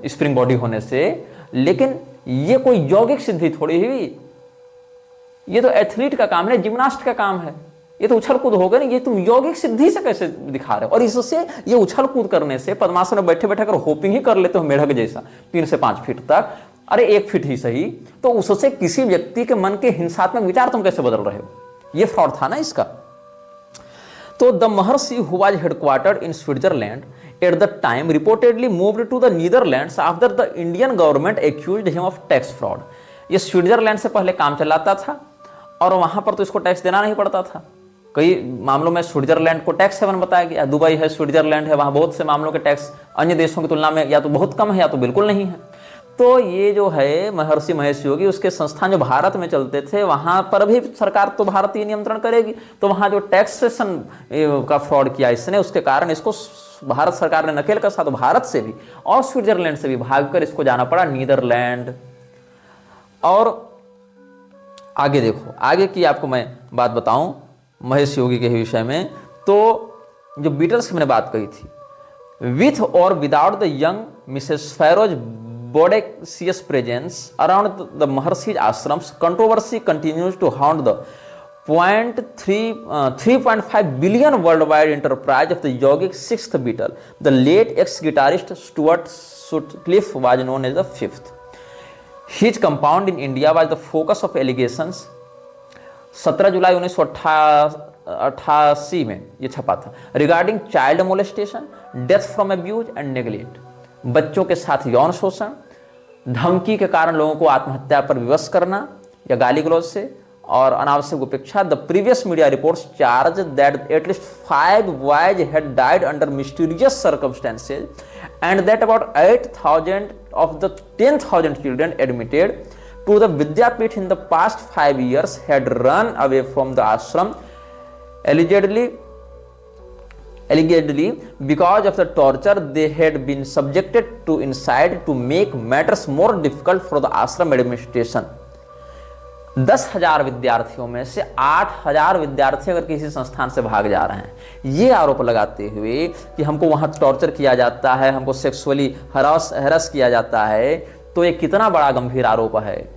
स्प्रिंग बॉडी होने से, लेकिन ये कोई यौगिक सिद्धि थोड़ी हुई। ये तो एथलीट का काम है, जिम्नास्ट का काम है। ये तो उछल कूद होगा नहीं, ये तुम यौगिक सिद्धि से कैसे दिखा रहे हो। और इससे ये उछल कूद करने से पद्मासन में बैठे बैठे अगर होपिंग ही कर लेते हो मेढक जैसा 3 से 5 फीट तक, अरे 1 फीट ही सही, तो उससे किसी व्यक्ति के मन के हिंसात्मक विचार तुम कैसे बदल रहे हो। ये फ्रॉड था ना इसका। तो the Maharishi who was headquartered in Switzerland at the time reportedly moved to the Netherlands after the Indian government accused him of tax fraud. ये स्विट्जरलैंड से पहले काम चलाता था, और वहां पर तो इसको टैक्स देना नहीं पड़ता था। कई मामलों में स्विट्जरलैंड को टैक्स हेवन बताया गया। दुबई है, स्विट्जरलैंड है, वहाँ बहुत से मामलों के टैक्स अन्य देशों की तुलना में या तो बहुत कम है या तो बिल्कुल नहीं है। तो ये जो है महर्षि महेश योगी, उसके संस्थान जो भारत में चलते थे, वहाँ पर भी सरकार तो भारतीय नियंत्रण करेगी। तो वहाँ जो टैक्सेशन का फ्रॉड किया इसने, उसके कारण इसको भारत सरकार ने नकेल कसा। तो भारत से भी और स्विट्जरलैंड से भी भागकर इसको जाना पड़ा नीदरलैंड। और आगे देखो, आगे की आपको मैं बात बताऊं महेश योगी के विषय में। तो जो बीटल्स की मैंने बात कही थी, विथ और without the young Mrs Farrow's bodacious presence around the Maharishi ashrams, controversy continues to hound the 3.5 billion worldwide enterprise of the yogic 6th Beatle. The late ex-guitarist Stuart Sutcliffe was known as the 5th. His compound in India was the focus of allegations. 17 जुलाई 1988 में ये छपा था। Regarding child molestation, death from abuse and neglect, बच्चों के साथ यौन शोषण, धमकी के कारण लोगों को आत्महत्या पर विवश करना या गाली गलौज से, और अनावश्यक उपेक्षा। The previous media reports charge that at least 5 boys had died under mysterious circumstances and that about 8,000 of the 10,000 children admitted to the Vidyapith in the past 5 years had run away from the ashram, allegedly because of the torture they had been subjected to inside, to make matters more difficult for the ashram administration. 10,000 विद्यार्थियों में से 8,000 विद्यार्थी अगर किसी संस्थान से भाग जा रहे हैं, ये आरोप लगाते हुए कि हमको वहां टॉर्चर किया जाता है, हमको सेक्सुअली हरास किया जाता है, तो ये कितना बड़ा गंभीर आरोप है।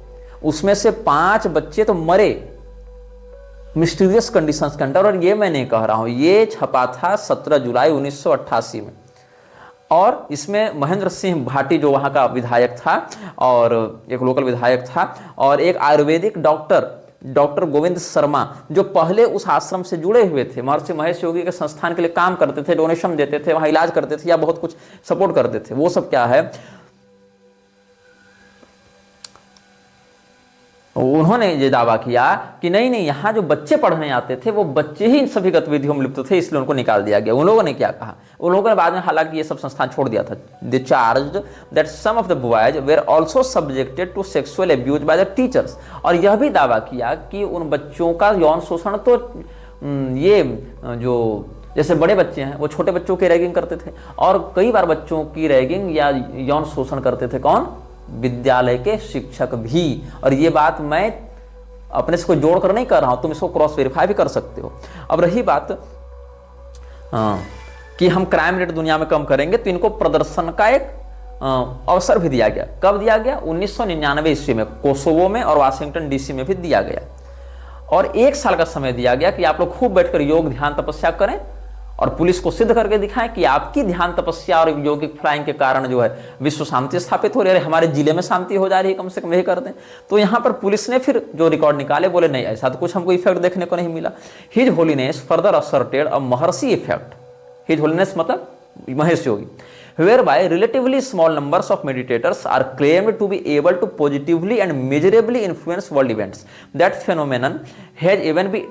उसमें से 5 बच्चे तो मरे मिस्टीरियस कंडीशंस के अंदर। और ये मैं नहीं कह रहा हूं, ये छपा था 17 जुलाई 1988 में। और इसमें महेंद्र सिंह भाटी जो वहाँ का विधायक था, और एक लोकल विधायक था, और एक आयुर्वेदिक डॉक्टर डॉक्टर गोविंद शर्मा, जो पहले उस आश्रम से जुड़े हुए थे, महर्षि महेश योगी के संस्थान के लिए काम करते थे, डोनेशन देते थे, वहां इलाज करते थे या बहुत कुछ सपोर्ट करते थे, वो सब क्या है, उन्होंने ये दावा किया कि नहीं नहीं, यहाँ जो बच्चे पढ़ने आते थे वो बच्चे ही इन सभी गतिविधियों में लिप्त थे, इसलिए उनको निकाल दिया गया। उन लोगों ने क्या कहा, उन लोगों ने बाद में हालांकि ये सब संस्थान छोड़ दिया था। They charged that some of the boys were also subjected to sexual abuse by the teachers, और यह भी दावा किया कि उन बच्चों का यौन शोषण तो ये जो जैसे बड़े बच्चे हैं वो छोटे बच्चों की रैगिंग करते थे, और कई बार बच्चों की रैगिंग या यौन शोषण करते थे कौन, विद्यालय के शिक्षक भी। और ये बात मैं अपने से कोई जोड़ कर नहीं कर रहा हूं, तुम इसको क्रॉस वेरीफाई भी कर सकते हो। अब रही बात कि हम क्राइम रेट दुनिया में कम करेंगे, तो इनको प्रदर्शन का एक अवसर भी दिया गया। कब दिया गया, 1999 ईस्वी में कोसोवो में और वाशिंगटन डीसी में भी दिया गया, और 1 साल का समय दिया गया कि आप लोग खूब बैठकर योग ध्यान तपस्या करें और पुलिस को सिद्ध करके दिखाएं कि आपकी ध्यान तपस्या और योगिक फ्लाइंग के कारण जो है विश्व शांति स्थापित हो रही है, हमारे जिले में शांति हो जा रही है, कम से कम यही कर दें। तो यहाँ पर पुलिस ने फिर जो रिकॉर्ड निकाले, बोले नहीं ऐसा तो कुछ हमको इफेक्ट देखने को नहीं मिला। हिज होलीनेस फर्दर असर्टेड अ महर्षि इफेक्ट, हिज होलीनेस मतलब Mahesh Yogi, whereby relatively small numbers of meditators are claimed to be able to positively and measurably influence world events. That phenomenon has even been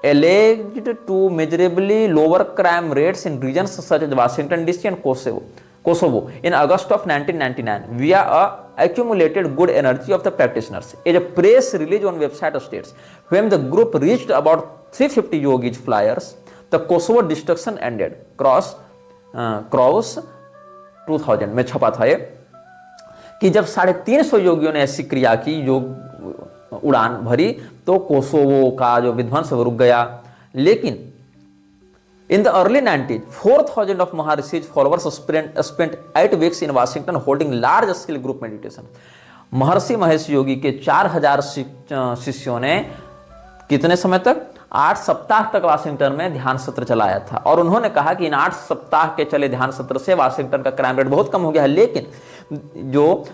alleged to measurably lower crime rates in regions such as Washington DC and Kosovo in August of 1999 via a accumulated good energy of the practitioners. As a press release on website states, when the group reached about 350 yogis flyers, the Kosovo destruction ended. Cross 2000 में छपा था ये कि जब 350 योगियों ने ऐसी क्रिया की, योग उड़ान भरी, तो कोसोवो का जो विध्वंस रुक गया। लेकिन in the early 90s 4000 of Maharishi's followers spent 8 weeks in Washington holding large scale group meditation. Maharishi Mahesh योगी के 4000 शिष्यों ने कितने समय तक, 8 सप्ताह तक वाशिंगटन में ध्यान सत्र चलाया था, और उन्होंने कहा कि इन 8 सप्ताह के चले ध्यान सत्र से वाशिंगटन का क्राइम रेट बहुत कम हो गया है। लेकिन जो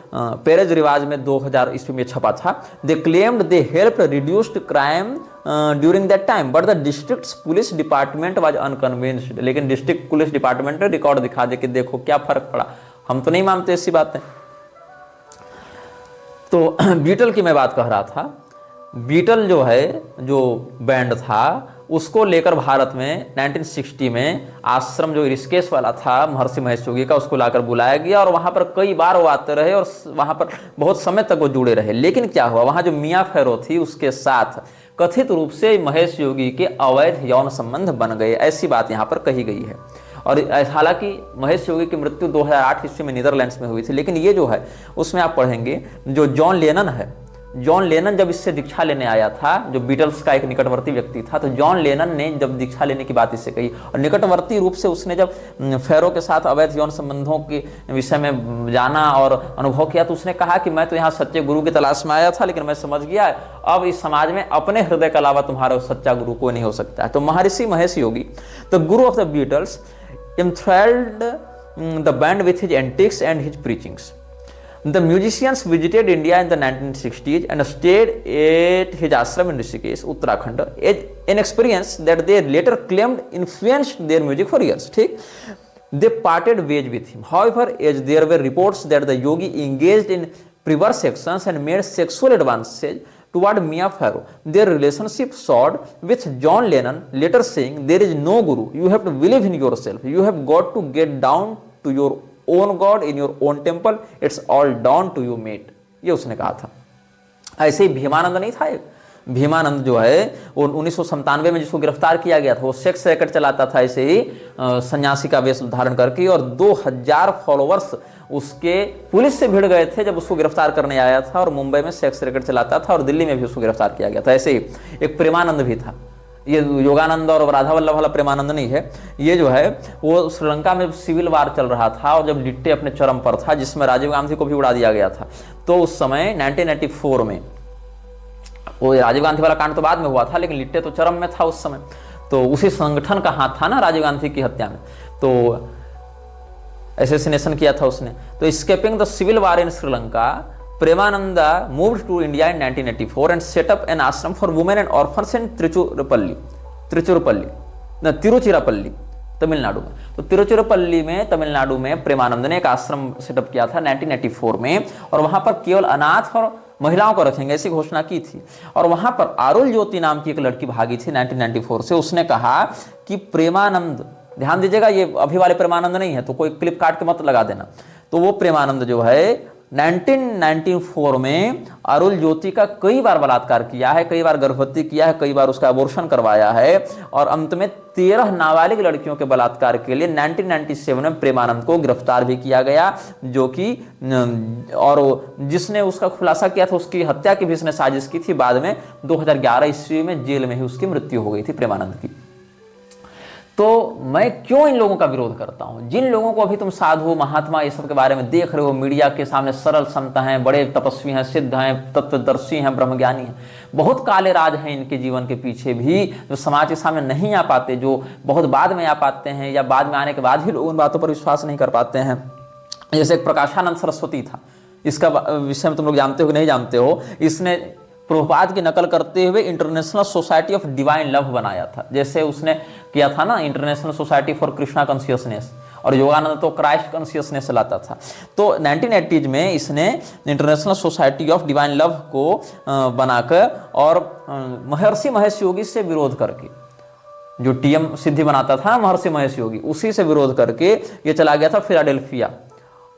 पेरेज रिवाज में 2000 ईस्वी में छपा था, दे claimed they help reduced crime during that time but the district police department was unconvinced. लेकिन डिस्ट्रिक्ट पुलिस डिपार्टमेंट ने रिकॉर्ड दिखा दे कि देखो क्या फर्क पड़ा, हम तो नहीं मानते ऐसी बातें। तो बीटल की मैं बात कह रहा था, बीटल जो है, जो बैंड था, उसको लेकर भारत में 1960 में आश्रम जो ऋषिकेश वाला था महर्षि महेश योगी का, उसको लाकर बुलाया गया, और वहां पर कई बार वो आते रहे और वहां पर बहुत समय तक वो जुड़े रहे। लेकिन क्या हुआ, वहां जो मियाँ फैरो थी उसके साथ कथित रूप से महेश योगी के अवैध यौन संबंध बन गए, ऐसी बात यहाँ पर कही गई है। और हालांकि महेश योगी की मृत्यु 2008 ईस्वी में नीदरलैंड्स में हुई थी, लेकिन ये जो है उसमें आप पढ़ेंगे जो जॉन लेनन है, जॉन लेनन जब इससे दीक्षा लेने आया था, जो बीटल्स का एक निकटवर्ती व्यक्ति था, तो जॉन लेनन ने जब दीक्षा लेने की बात इससे कही और निकटवर्ती रूप से उसने जब फैरो के साथ अवैध यौन संबंधों के विषय में जाना और अनुभव किया, तो उसने कहा कि मैं तो यहाँ सच्चे गुरु की तलाश में आया था, लेकिन मैं समझ गया अब इस समाज में अपने हृदय के अलावा तुम्हारा सच्चा गुरु कोई नहीं हो सकता है। तो Maharishi Mahesh Yogi, the guru of the Beatles, enthralled the band with his antics and his preachings. The musicians visited India in the 1960s and stayed at his ashram in Rishikesh, Uttarakhand, an experience that they later claimed influenced their music for years. They parted ways with him. However, as there were reports that the yogi engaged in perverse actions and made sexual advances toward Mia Farrow, their relationship soured, with John Lennon later saying, "There is no guru. You have to believe in yourself. You have got to get down to your own God in your own temple. It's all down to you, mate." ये उसने कहा था। ऐसे ही भीमानंद नहीं था, एक भीमानंद जो है वो 1997 में जिसको गिरफ्तार किया गया था, वो सेक्स रैकेट चलाता था ऐसे ही सन्यासी का वेश धारण करके, और 2000 फॉलोवर्स उसके पुलिस से भिड़ गए थे जब उसको गिरफ्तार करने आया था, और मुंबई में सेक्स रैकेट चलाता था और दिल्ली में भी उसको गिरफ्तार किया गया था। ऐसे ही एक प्रेमानंद भी था, ये योगानंद और राधा वल्लभ वाला प्रेमानंद नहीं है, ये जो है वो श्रीलंका में सिविल वार चल रहा था और जब लिट्टे अपने चरम पर था, जिसमें राजीव गांधी को भी उड़ा दिया गया था, तो उस समय 1984 में, वो राजीव गांधी वाला कांड तो बाद में हुआ था, लेकिन लिट्टे तो चरम में था उस समय, तो उसी संगठन का हाथ था ना राजीव गांधी की हत्या में, तो एसेसिनेशन किया था उसने। तो escaping the civil war in Sri Lanka, Premananda moved to India in 1984 and set up an ashram for women and orphans in Tiruchirappalli Tamil Nadu में। तो तिरुचिरापल्ली में तमिलनाडु में प्रेमानंद ने एक आश्रम सेटअप किया था 1984 में, और वहां पर केवल अनाथ और महिलाओं को रखेंगे ऐसी घोषणा की थी। और वहां पर अरुल ज्योति नाम की एक लड़की भागी थी 1994 से। उसने कहा कि प्रेमानंद, ध्यान दीजिएगा ये अभी वाले प्रेमानंद नहीं है, तो कोई क्लिप काट के मत लगा देना। तो वो प्रेमानंद जो है 1994 में अरुल ज्योति का कई बार बलात्कार किया है, कई बार गर्भवती किया है, कई बार उसका अबॉर्शन करवाया है, और अंत में 13 नाबालिग लड़कियों के बलात्कार के लिए 1997 में प्रेमानंद को गिरफ्तार भी किया गया, जो कि और जिसने उसका खुलासा किया था उसकी हत्या की भी इसने साजिश की थी। बाद में 2011 ईस्वी में जेल में ही उसकी मृत्यु हो गई थी प्रेमानंद की। तो मैं क्यों इन लोगों का विरोध करता हूं? जिन लोगों को अभी तुम साधु महात्मा ये सब के बारे में देख रहे हो, मीडिया के सामने सरल संत हैं, बड़े तपस्वी हैं, सिद्ध हैं, तत्वदर्शी हैं, ब्रह्मज्ञानी हैं, बहुत काले राज हैं इनके जीवन के पीछे भी, जो समाज के सामने नहीं आ पाते, जो बहुत बाद में आ पाते हैं, या बाद में आने के बाद ही लोग उन बातों पर विश्वास नहीं कर पाते हैं। जैसे एक प्रकाशानंद सरस्वती था, इसका विषय में तुम लोग जानते हो कि नहीं जानते हो। इसने प्रभुपाद की नकल करते हुए international society of divine love बनाया था, जैसे उसने किया था ना international society for Krishna consciousness, और योगानंद तो क्राइस्ट कॉन्शियसनेस लाता था। तो 1980 में इसने international society of divine love को बनाकर और महर्षि महेश योगी से विरोध करके, जो टीएम सिद्धि बनाता था महर्षि महेश योगी, उसी से विरोध करके ये चला गया था फिलाडेल्फिया,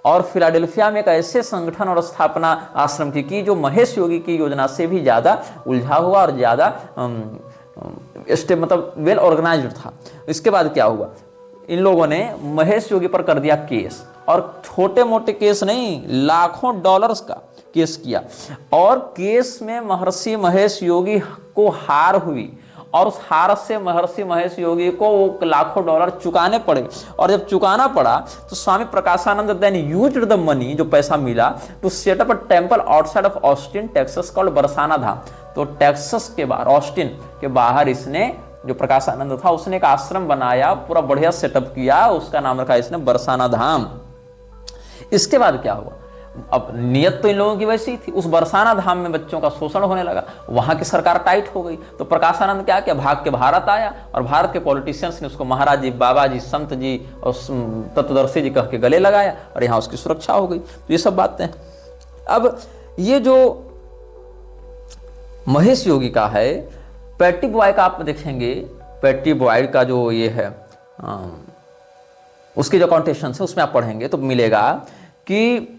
और फिलाडेल्फिया में एक ऐसे संगठन और स्थापना आश्रम की जो महेश योगी की योजना से भी ज्यादा उलझा हुआ और ज्यादा मतलब वेल ऑर्गेनाइज्ड था। इसके बाद क्या हुआ, इन लोगों ने महेश योगी पर कर दिया केस, और छोटे मोटे केस नहीं, लाखों डॉलर्स का केस किया, और केस में महर्षि महेश योगी को हार हुई, और उस हार से महर्षि महेश योगी को वो लाखों डॉलर चुकाने पड़े। और जब चुकाना पड़ा तो Swami Prakashananda then used the money, जो पैसा मिला, to set up a temple outside of Austin Texas called Barsana Dham. तो टेक्सास के बाहर, ऑस्टिन के बाहर इसने, जो प्रकाशानंद था, उसने एक आश्रम बनाया, पूरा बढ़िया सेटअप किया, उसका नाम रखा इसने बरसाना धाम। इसके बाद क्या हुआ, अब नियत तो इन लोगों की वैसी ही थी, उस बरसाना धाम में बच्चों का शोषण होने लगा, वहां की सरकार टाइट हो गई। तो प्रकाशानंद क्या किया, भाग के भारत आया, और भारत के पॉलिटिशियंस ने उसको महाराज जी, बाबा जी, संत जी और तत्वदर्शी जी कह के गले लगाया, और यहाँ उसकी सुरक्षा हो गई। तो ये सब बातें। अब ये जो महेश योगी का है, पैटी बॉय का आप देखेंगे, पैटी बॉय का जो ये है उसके जो कॉन्टेक्शन है उसमें आप पढ़ेंगे तो मिलेगा कि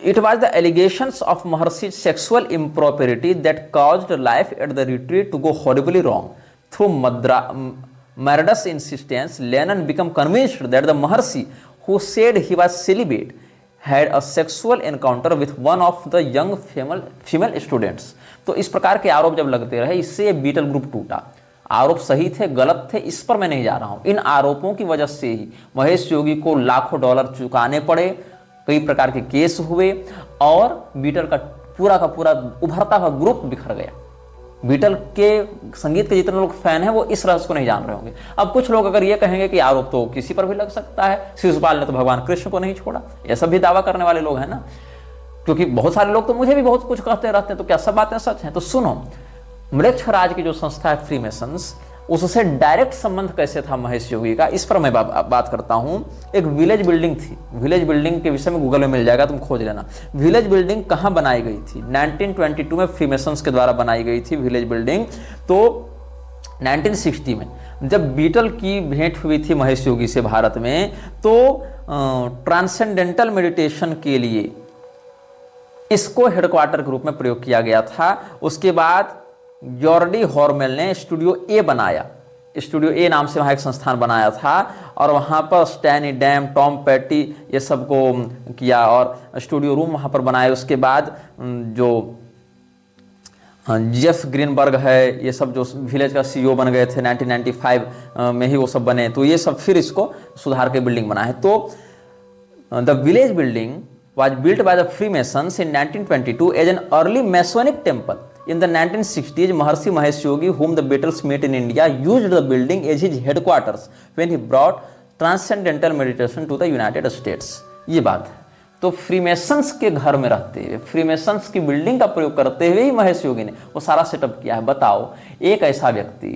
it was the allegations of Maharshi's sexual impropriety that caused life at the retreat to go horribly wrong. Through Mardus' insistence, Lennon became convinced that the Maharshi, who said he was celibate, had a sexual encounter with one of the young female students. तो इस प्रकार के आरोप जब लगते रहे, इससे बीटल ग्रुप टूटा। आरोप सही थे गलत थे इस पर मैं नहीं जा रहा हूं, इन आरोपों की वजह से ही महेश योगी को लाखों डॉलर चुकाने पड़े, कई प्रकार के केस हुए, और बीटल का पूरा उभरता हुआ ग्रुप बिखर गया। बीटल के संगीत के जितने लोग फैन हैं वो इस रहस्य को नहीं जान रहे होंगे। अब कुछ लोग अगर ये कहेंगे कि आरोप तो किसी पर भी लग सकता है, शिशुपाल ने तो भगवान कृष्ण को नहीं छोड़ा, ऐसा भी दावा करने वाले लोग हैं ना, क्योंकि बहुत सारे लोग तो मुझे भी बहुत कुछ कहते रहते हैं, तो क्या सब बातें सच हैं? तो सुनो, मृक्षराज की जो संस्था है फ्रीमेसन्स, उससे डायरेक्ट संबंध कैसे था महेश योगी का, इस पर मैं बात करता हूं। एक विलेज बिल्डिंग थी, विलेज बिल्डिंग के विषय में गूगल में मिल जाएगा, तुम खोज लेना। विलेज बिल्डिंग कहां बनाई गई थी? 1922 में फ्रीमेसन्स के द्वारा बनाई गई थी विलेज बिल्डिंग। तो 1960 में जब बीटल की भेंट हुई थी महेश योगी से भारत में, तो ट्रांसेंडेंटल मेडिटेशन के लिए इसको हेडक्वार्टर के रूप में प्रयोग किया गया था। उसके बाद जॉर्डी हॉर्मेल ने स्टूडियो ए बनाया, स्टूडियो ए नाम से वहाँ एक संस्थान बनाया था, और वहाँ पर स्टैनी डैम, टॉम पैटी ये सब को किया, और स्टूडियो रूम वहाँ पर बनाए। उसके बाद जो जेफ ग्रीनबर्ग है, ये सब जो विलेज का सीईओ बन गए थे 1995 में ही वो सब बने, तो ये सब फिर इसको सुधार के बिल्डिंग बना है। तो the village building was built by the Freemasons in 1922 as an early Masonic temple. In the 1960s, Maharshi Mahesh Yogi, whom the Beatles met in India, used the building as his headquarters when he brought transcendental meditation to the United States. ये बात है। तो फ्रीमेसन्स के घर में रहते हुए, फ्रीमेसन्स की बिल्डिंग का प्रयोग करते हुए ही महेश योगी ने वो सारा सेटअप किया है। बताओ, एक ऐसा व्यक्ति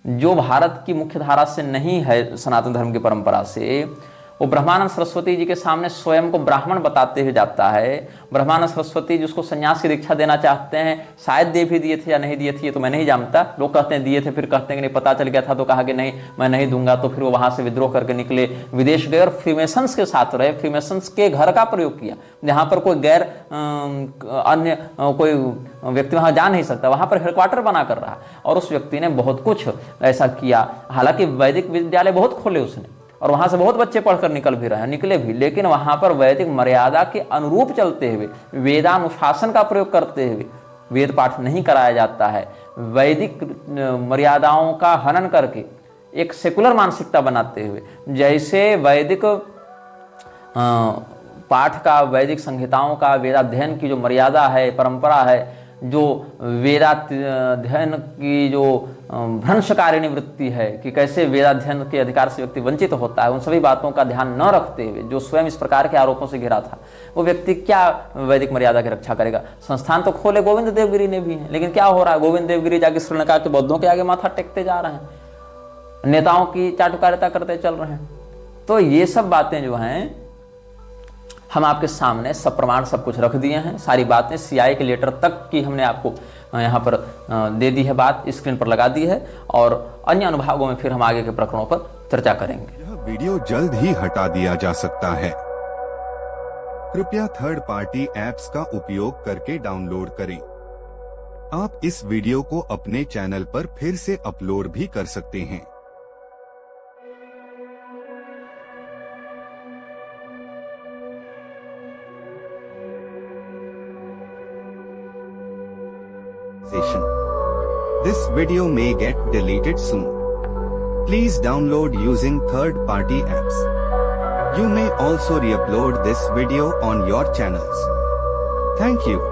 जो भारत की मुख्य धारा से नहीं है, सनातन धर्म की परंपरा से, वो ब्रह्मानंद सरस्वती जी के सामने स्वयं को ब्राह्मण बताते हुए जाता है। ब्रह्मानंद सरस्वती जिसको संन्यास की दीक्षा देना चाहते हैं, शायद दे भी दिए थे या नहीं दिए थे, ये तो मैं नहीं जानता। लोग कहते हैं दिए थे, फिर कहते हैं कि नहीं, पता चल गया था तो कहा कि नहीं मैं नहीं दूंगा, तो फिर वो वहां से विद्रोह करके निकले, विदेश गए और फ्रीमेसन्स के साथ रहे। फ्रीमेसन्स के घर का प्रयोग किया, जहाँ पर कोई गैर अन्य कोई व्यक्ति वहां जा नहीं सकता, वहां पर हेडक्वार्टर बना कर रहा। और उस व्यक्ति ने बहुत कुछ ऐसा किया। हालांकि वैदिक विद्यालय बहुत खोले उसने, और वहां से बहुत बच्चे पढ़कर निकल भी रहे हैं, निकले भी, लेकिन वहां पर वैदिक मर्यादा के अनुरूप चलते हुए, वेदानुशासन का प्रयोग करते हुए वेद पाठ नहीं कराया जाता है। वैदिक मर्यादाओं का हनन करके एक सेकुलर मानसिकता बनाते हुए, जैसे वैदिक पाठ का, वैदिक संहिताओं का, वेदाध्ययन की जो मर्यादा है, परंपरा है, जो वेदाध्ययन की जो भ्रंशकारिणी वृत्ति है कि कैसे वेदाध्ययन के अधिकार से व्यक्ति वंचित होता है, उन सभी बातों का ध्यान न रखते हुए जो स्वयं इस प्रकार के आरोपों से घिरा था, वो व्यक्ति क्या वैदिक मर्यादा की रक्षा करेगा। संस्थान तो खोले गोविंद देवगिरी ने भी है, लेकिन क्या हो रहा है, गोविंद देवगिरी जाके श्रीलंका के बौद्धों के आगे माथा टेकते जा रहे हैं, नेताओं की चाटुकारिता करते चल रहे हैं। तो ये सब बातें जो हैं हम आपके सामने सप्रमाण सब कुछ रख दिए हैं। सारी बातें सीआई के लेटर तक की हमने आपको यहाँ पर दे दी है, बात स्क्रीन पर लगा दी है, और अन्य अनुभागों में फिर हम आगे के प्रकरणों पर चर्चा करेंगे। यह वीडियो जल्द ही हटा दिया जा सकता है। कृपया थर्ड पार्टी ऐप्स का उपयोग करके डाउनलोड करें। आप इस वीडियो को अपने चैनल पर फिर से अपलोड भी कर सकते हैं। This video may get deleted soon. Please download using third-party apps. You may also re-upload this video on your channels. Thank you.